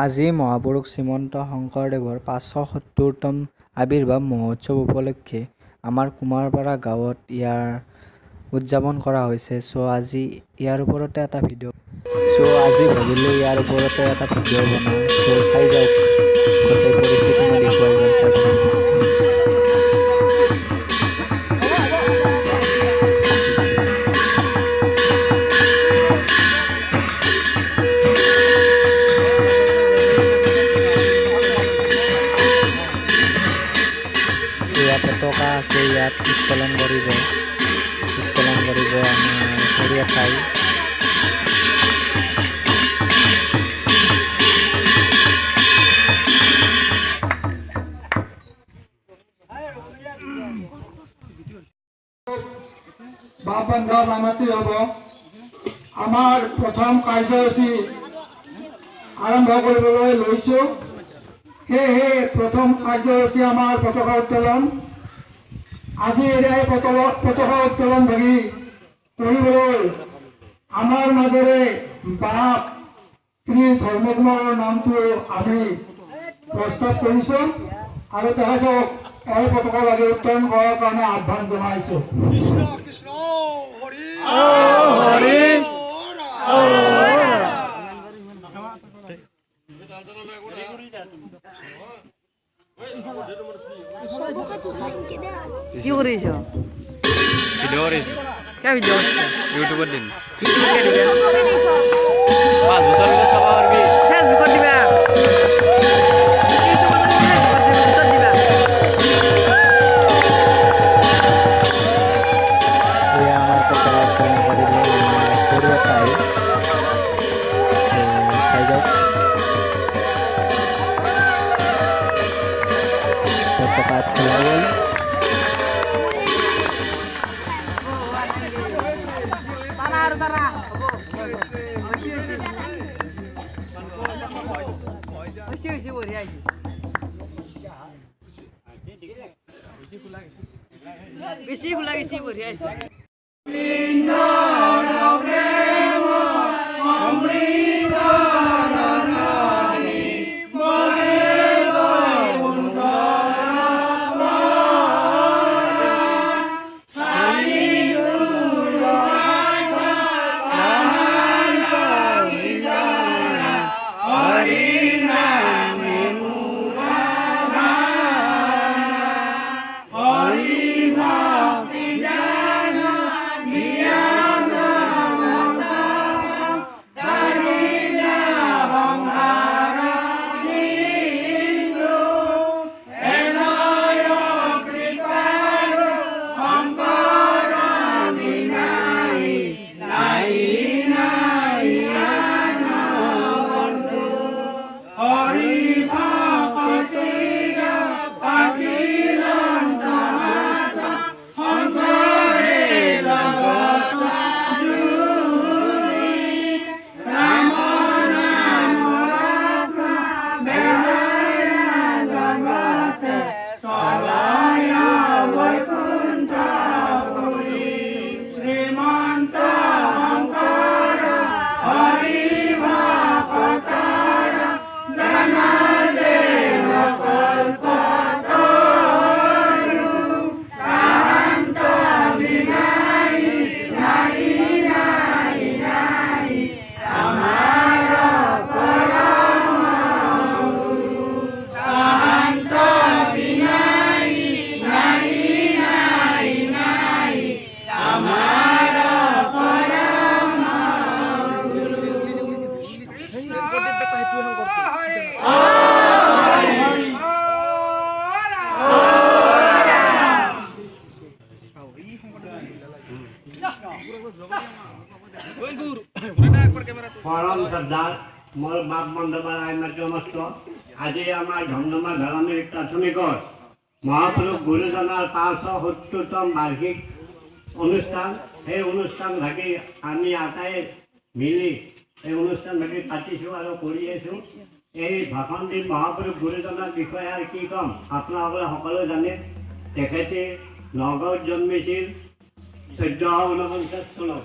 আজি মহাপুৰুষ শ্ৰীমন্ত শংকৰদেৱৰ ৫৭০তম আৱিৰ্ভাৱ মহোৎসৱ উপলক্ষে আমাৰ কুমাৰপাৰা গাঁৱত ইয়াৰ উদযাপন কৰা হৈছে। আজি ইয়াৰ ওপৰতে এটা ভিডিঅ' আজি ভাবিলোঁ ইয়াৰ ওপৰতে এটা ভিডিঅ' বনাওঁ। চাই যাওক, গোটেই পৰিস্থিতি মই দেখুৱাই যাম, চাই থাকক। পতাকা আছে, ইয়াত উত্তোলন কৰিব আমাৰ সৰিয়া ঠাই। আমাৰ প্ৰথম কাৰ্যসূচী আৰম্ভ কৰিবলৈ লৈছোঁ। সেয়েহে প্ৰথম কাৰ্যসূচী আমাৰ পতাকা উত্তোলন। আজিৰ এই পতাকা উত্তোলন ভাগি কৰিবলৈ আমাৰ মাজেৰে বাপ শ্ৰী ধৰ্মকুমাৰৰ নামটো আমি প্ৰস্তাৱ কৰিছোঁ আৰু তেখেতক এই পতাকা ভাগি উত্তোলন কৰাৰ কাৰণে আহ্বান জনাইছোঁ। কি কৰিছ? ভিডিঅ' কৰিছোঁ। কিয় ভিডিঅ' ইউটিউবত দিম। ইউটিউবত দিবা, 5 বছৰ পিছত চাব পাৰিবি। ফেচবুকত দিবা, ইউটিউবত দিবা। এয়া আমাৰ পতাকা উত্তোলন কৰিলে সৰু ঠাই। চাই যাওক, পতাকা খোলা গ'ল। বেছি খোলা গেছি বঢ়িয়া হৈছে। পৰম শ্ৰদ্ধাৰ মোৰ বাপ বন্ধুবাৰ আইমাত্ৰমস্ত আজি আমাৰ ধমধমা ধৰণীৰ প্ৰাথমিকৰ মহাপুৰুষ গুৰুজনাৰ ৫৭০তম বাৰ্ষিক অনুষ্ঠান। সেই অনুষ্ঠান ভাগি আমি আটাই মিলি এই অনুষ্ঠান ভাগি পাতিছোঁ আৰু কৰি আছোঁ। এই ভাষণ দি মহাপুৰুষ গুৰুজনাৰ বিষয়ে আৰু কি ক'ম, আপোনালোকে সকলোৱে জানে। তেখেতে নগাঁৱত জন্মিছিল ১৪৪৯ চনত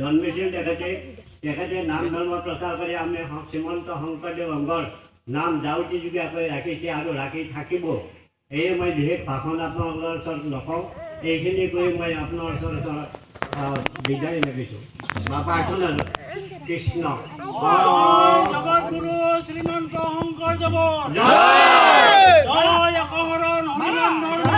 জন্মিছিল তেখেতে। তেখেতে নাম ধৰ্ম প্ৰচাৰ কৰি আমি শ্ৰীমন্ত শংকৰদেৱ সংঘৰ নাম জাউতি যুগীয়াকৈ ৰাখিছে আৰু ৰাখি থাকিব। এয়ে মই বিশেষ ভাষণ আপোনালোকৰ ওচৰত নকওঁ। এইখিনি কৈ মই আপোনাৰ ওচৰত বিদায় মাগিছোঁ বা প্ৰাৰ্থনা কৃষ্ণ জগতগুৰু শ্ৰীমন্ত শংকৰদেৱৰ জয় একশৰণ হৰিনাম ধৰ্ম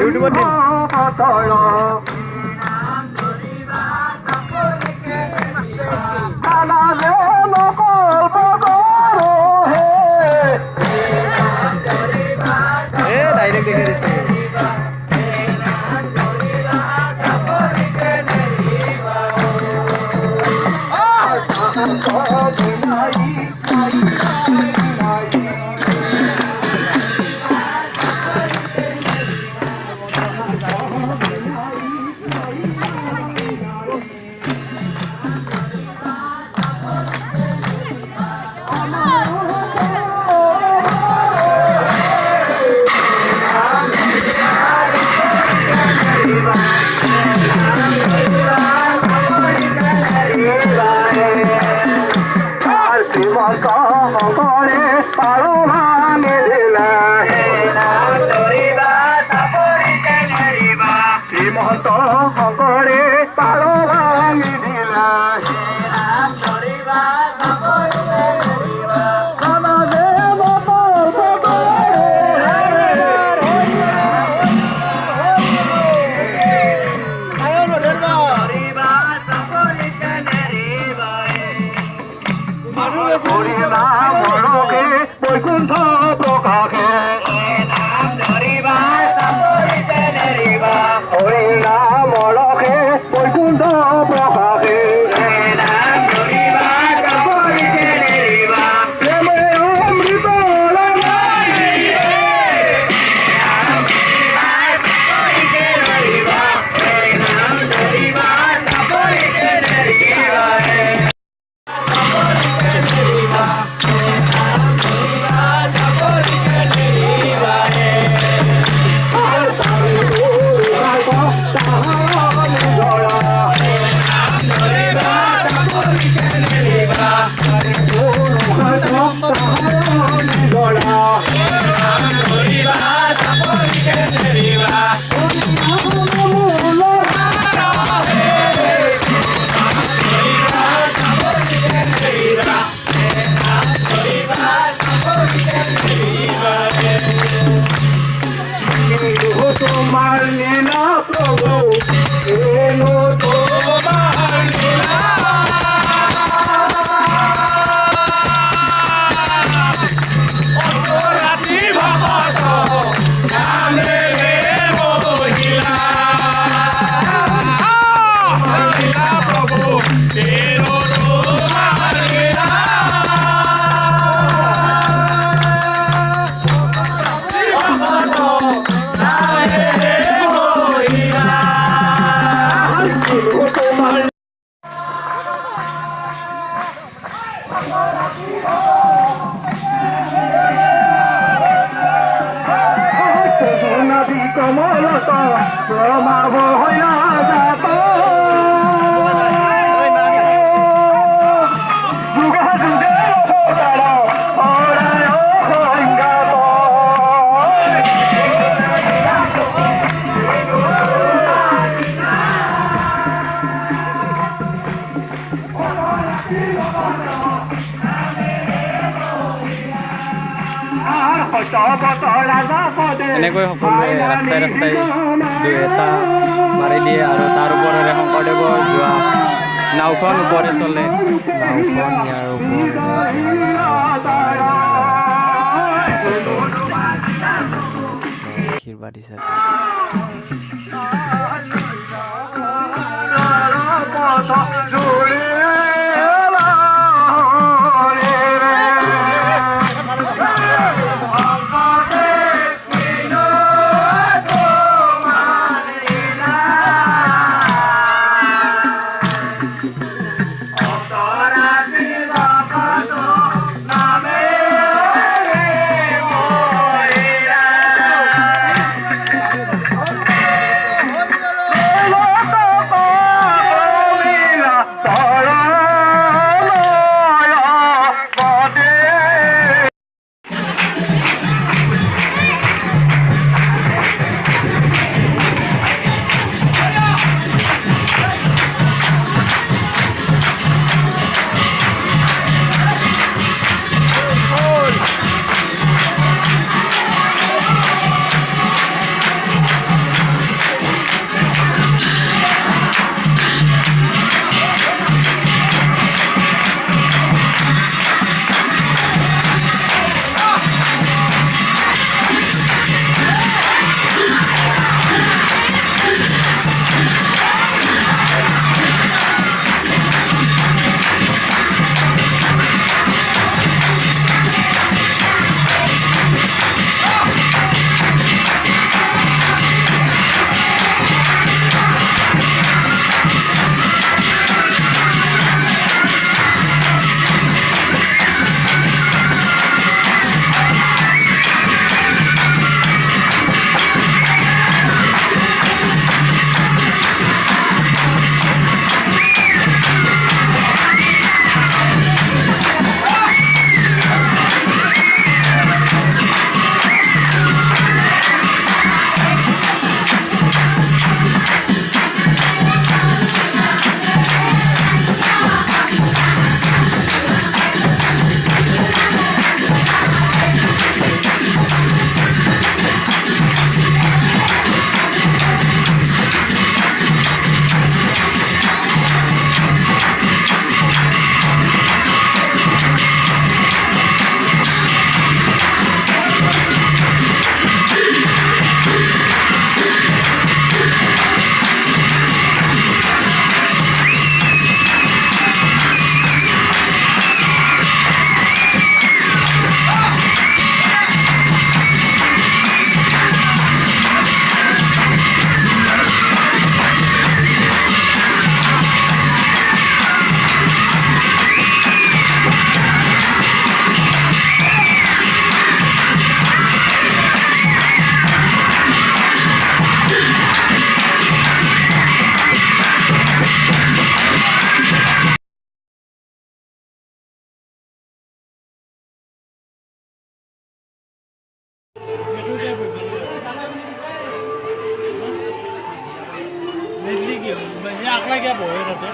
ইউটিউবত দিম। ডাইরেক্ট দেখে দিচ্ছি। মহন্ত শংকৰে পাৰ ভাঙি দিলা বৈকুণ্ঠ প্ৰকাশে হৰি নাম ৰখে বৈকুণ্ঠ প্ৰকাশে প্ৰেমে অমৃত তোমার লীলা প্রভু এলো তোমার লীলা অপরাধী ভগত নামে মহিলা লীলা প্রভু এলো তোমার লীলা নদী কমলত প্রমাভ হইয়া যাত যুগে যুগে সংজ্ঞাত এনেকৈ সকলোৱে ৰাস্তাই ৰাস্তাই দুই এটা মাৰি দিয়ে আৰু তাৰ ওপৰেৰে শংকৰদেৱৰ যোৱা নাওখন ওপৰে চলে। নাওখন ইয়াৰ ওপৰত আশীৰ্বাদ হিচাপে আকলাগিয়া বহে তাতে